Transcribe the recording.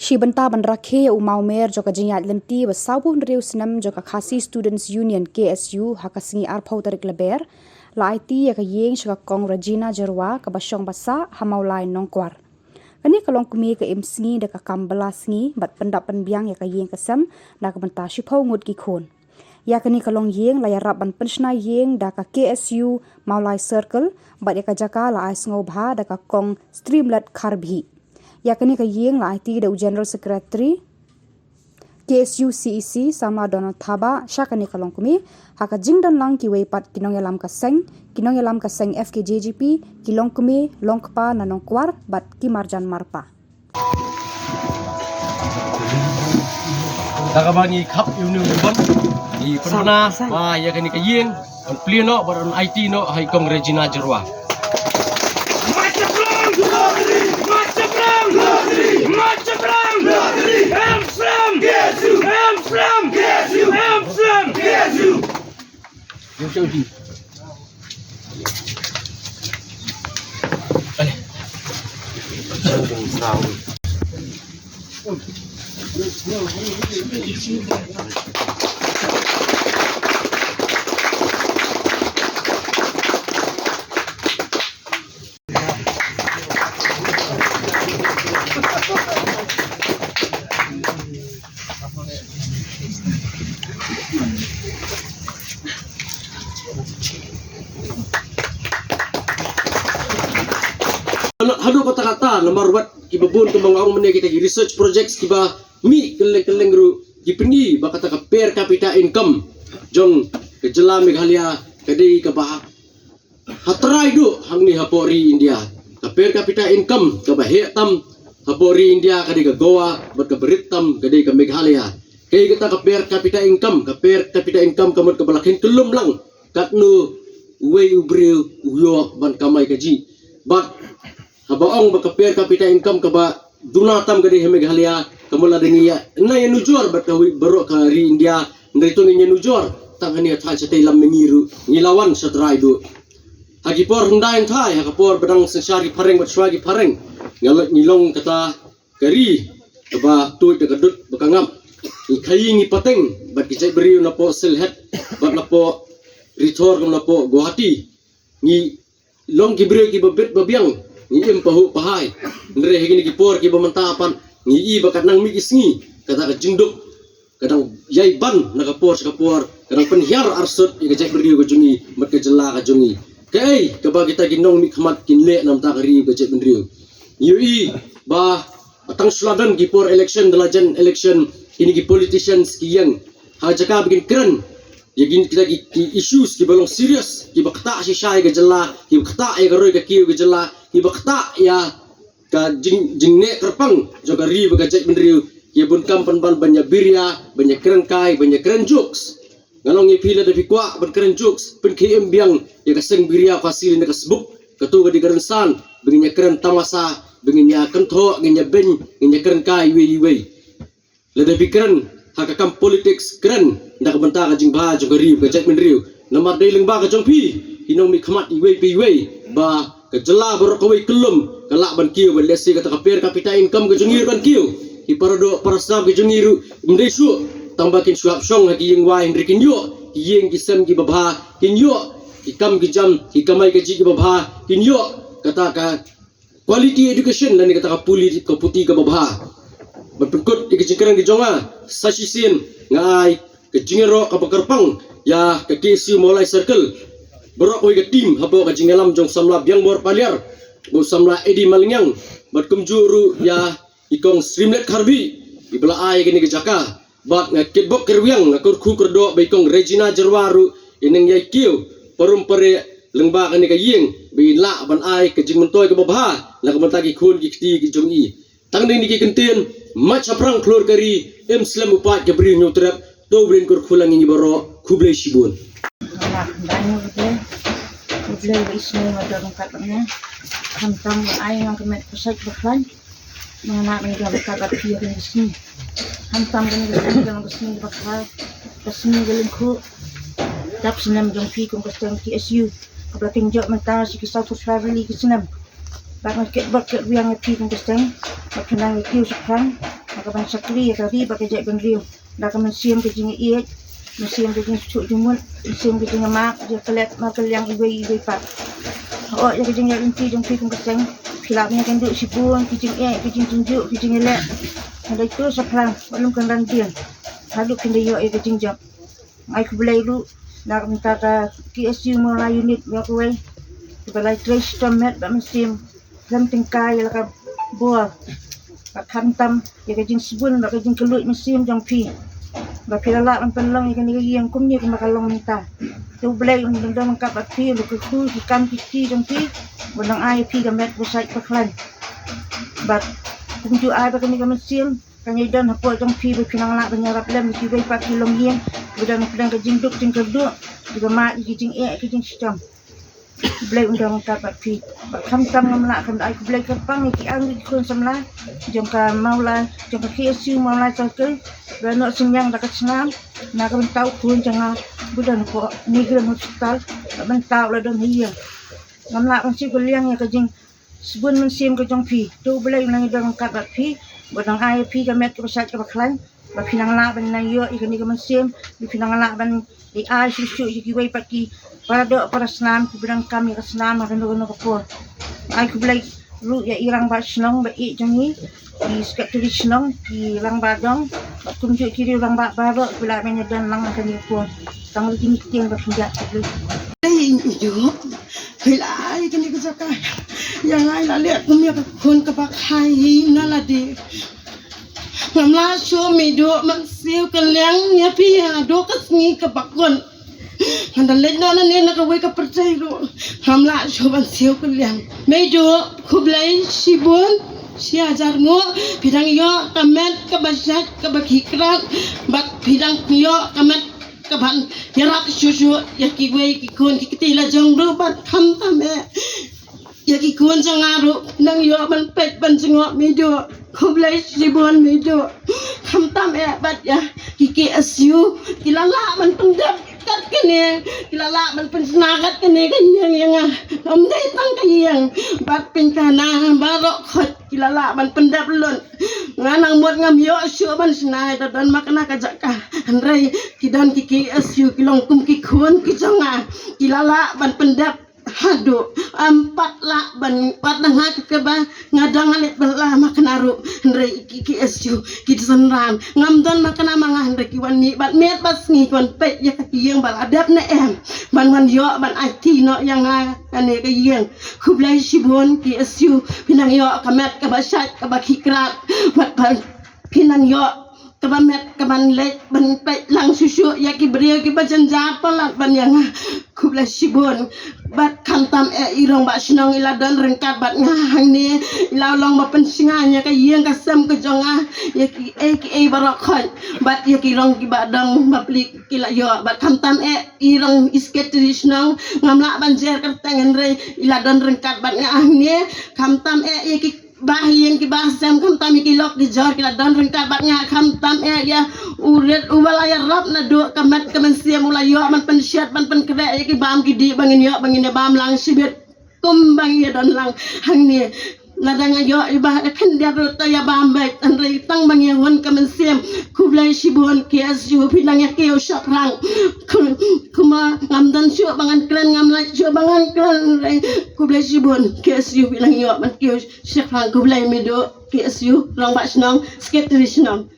Shibanta Bandrakhe Umaumer Joka Jinyat Lenti was Sabun Reusnam Joka Khasi Students Union KSU Hakasingi Arpau Tarik Leber La IT Yaka Yeng Shaka Kong Regina Jerwa Kabashong Basa Hamaulai Nongkwar. Kani kalong kumi ke imsingi deka kambala singi bat pendapan biang Yaka Yeng Kesem na kabenta Shipau Ngud Gikon. Yakani kalong Yeng la yarap ban penshna Yeng daka KSU Maulai Circle bat Yaka Jaka la ais ngobha daka Kong Streamlet Karbhi. Yakni ka Yeng la IT da General Secretary KSU CEC sama Donald Thaba syakani kalong kumi haka jingdan lang ki weipat kinong yalam ka seng FKJGP kilong kumi longkpa na nongkwar bat ki marjan marpa. Dakabangi kap yunu ban di pernah ma yakni ka Yeng on pleno baron IT no hay kong Regina Jerwa. Hado kata-kata nomor buat kibabun kembang orang mana kita research projects kiba mi keleng-keleng ru kipeni bakata ka per capita income jong kejela Meghalaya kadai ka bah hatrai du hangni hapori India ka per capita income ka bahe tam hapori India kadai ka Goa bat ka beritam kadai ka Meghalaya kai kata ka per capita income kamot ka balakin tulum lang katnu way ubril uyo ban kamai kaji bat habaong baka per capita income ka ba dunatam gadi Meghalaya kamula dingiya na yan nujor bat ka baro ka ri India nrito niya nujor tangani at sa taylam mengiru nilawan sa traido hagipor hundayan tay hagapor badang sensari pareng bat swagi pareng nilong kata kari kaba tuit kadut bakangam ikayi ngi pateng bat kicay beriu na po silhet bat na po ritor na po Guwahati ni long kibriu kibabit babiang ni pahu pahai nre hegini kipor ki bamantapan ni bakat nang migisngi kata ka jingduk kadang yai ban nakapor kadang penhiar arsut i gajak beriu ka jungi mat ka jela ka jungi kai ka ba kita ginong mi khamat kinle nam ta kari gajak beriu yui ba atang suladan kipor election dalajan election ini ki politicians ki yang hajaka bikin keren yagin kita ki issues ki balong serious ki bakta si syai ka jela ki bakta ya garoi ka kiu ka jela ibakta ya ka jingne terpang juga ri bagajak bendriu ya bun kampan ban banyak birya banyak keren kai banyak keren jokes ngalong ipila da pikwa ban keren jokes pen KM biang ya kaseng birya fasil na kasbuk katu ga digaransan benginya keren tamasa benginya kentho benginya ben benginya keren kai wei lada pikiran hakakam politics keren ndak benta ka jingba juga ri bagajak bendriu namar dailing ba ka jongpi hinong mi khamat iwei ba kejela berkawai kelum kelak ban kiu ban lesi kata per capita income ke jungir ban kiu hi parado parasab ke jungiru mdesu tambakin suap song haki yang wai hendrikin yo yeng kisam ki babha kin yo ikam ki jam hikamai ke ji ki babha kin yo kata ka quality education lan kata ka puli ka puti ka babha berpengkut ikicingkerang ki jonga sasisin ngai ke jingero ka bakarpang ya ke KSU Maulai Circle berok woi ke tim habo ka jingalam jong samla biang bor paliar bo samla edi malingyang bat kumjuru ya ikong streamlet Karbhi ibla ai kini ke jaka bat nga kitbok kerwiang nga kurku kerdo baikong Regina Jerwaru ineng yai kiu parum pare lengba kani ka Yeng bi la ban ai ke jingmentoy ke babha la kamantagi khun ki kti ki jongi tangding ni ki kentien mach aprang klor kari em slam upat ke bri nyutrap to brin kur khulang ngi baro khublei shibun Ublay ba ismo madorong katanya hantang ay ang kamet pasay baklan mga namin gabi kakapir ng isni hantang ganun ng isni bakla kasni galing ko tapos sinam yung fi kung gusto ng KSU kaplating job mental si kisau to travel li kisinam bakit bakit yang fi kung gusto magkanang kiu sa kan Akaban sakli ka riba ka jek ben riu. Da ka mensiam ke jing iet. Mensiam ke jing cuk jumut. Mensiam ke jing mak je kelet makal yang ibai pak. Oh ya ke jing ya inti jong pi kum keseng. Kilapnya kan duk sipun ke jing ke jing tunjuk ke jing elek. Ada itu saplang belum kan rantian. Lalu kena yo ke jing jam. Ai ku belai lu nak minta ka KSU mulai unit ya ku wei. Balai trace tomet ba mensiam. Lam tingkai la ka buah. Ba khantam ya ke jing sibun ba ke jing kelut mensiam jong pi. Ba pilala man penlong ikan yang kumnya ke makalong minta. Tu belai undang mangkap ba pi lu ke ku ikan kiki jong pi. Bonang ai pi ga met busai paklan. Ba kunju ai ba ke ni ka mensiam. Kanya dan hapo jong pi ba pinang la banyarap lem ki bai pa kilong yen. Budang pedang ke jing duk jing keduk. Juga mak ki jing ke jing sitam. Belai undang mangkap ba pi. Ba khantam ngamla kan ai ku belai kerpang ki ang ki kun samla. Jong ka maula jong ka KSU maula circle. Ba no senyang da ka senam. Na ka tau kun janga budang ko ni gran hospital. Ba tau la don hiya. Ngamla kan si kuliang ya ka jing sebun mensim ke jong pi. Tu belai undang mangkap ba pi. Bodang ai pi ka met ke pasat ke baklan. Ba pinang la ban na yo ikan ni ka mensim. Di pinang la ban di ai susu ki bai paki. Para do para senam ku bidang kami ka senam ka no ka po. Ai ku belai lu ya irang ba senong ba i jong ni. Di skat tu senong di lang ba dong. Ba tunjuk kiri lang ba baro bila men dan lang ka ni po. Tang li ni tiang ba pinja tu. Ai yo. Bila ai kan ni ka yang ai la liat kumia ka kon ka bak hai na la de. Ngamla show mi do man siu ka liang ya pi ha do ka sngi ka bakon. Handa let na ne na ka wei ka percaya ro. Ngamla show man siu ka liang. Me do kublai sibun si ajar ngo bidang yo kamet ka basat ka bakhikrat bak bidang yo kamet ka ban yarap susu ya ki wei ki kon ki tila jong ro bat kham ta me. Ya ki kun sangaru nang yo man pet ban singo medo kublai sibon medo kham tam bat ya ki KSU kilala man pendap kat kene kilala man pensnagat kene kayang yang am dai tang kayang bat pinkana barok khot kilala man pendap lon nganang mot ngam yo syu ban snai dan makna kajak ka andrai kidan ki KSU kilong kum ki kun ki janga kilala ban pendap hadu empat la ban pat nga ke ba ngadang alit bela maknaru ndre KSU ki senran ngamdan makna mangah ndre ki wan mi bat met bas ngi kon pe ya ka yeng bal adap ne em ban wan yo ban IT no yang ane ka yeng kublai sibon KSU pinang yo kamet ka basat ka bakikrat bat ban pinang yo kabamet kaban lek ban pe lang susu ya ki brio ki bajan japalat ban yang kublai sibon bat khantam irong ba sinong iladan rengkat bat ngahang ni ilalong ba pensinganya ka yeng ka sam ka jonga ya ki barakhan bat ya ki rong ki badang ba plik ki la yo bat khantam irong isket tradisional ngamla banjer ka tengen re iladan rengkat bat ngahang ni khantam ya ki bahiyeng ki bahsam khantam ki lok di jor ki iladan rengkat bat ngah khantam ya uret ubalaya rap na do kamat kemensiam mulai yo man pensiat man penkre ya ki bam ki di bangin yo bangin bam lang sibet kumbang ya dan lang hang ni ngadang yo ibah kan dia rota ya bam baik andre tang bang won kemensiam kublai sibon KSU pinang ya keo saprang kuma ngamdan syu bangan klan ngamla syu bangan klan kublai sibon KSU pinang yo man keo saprang kublai medo KSU rong ba snong skep tradisional.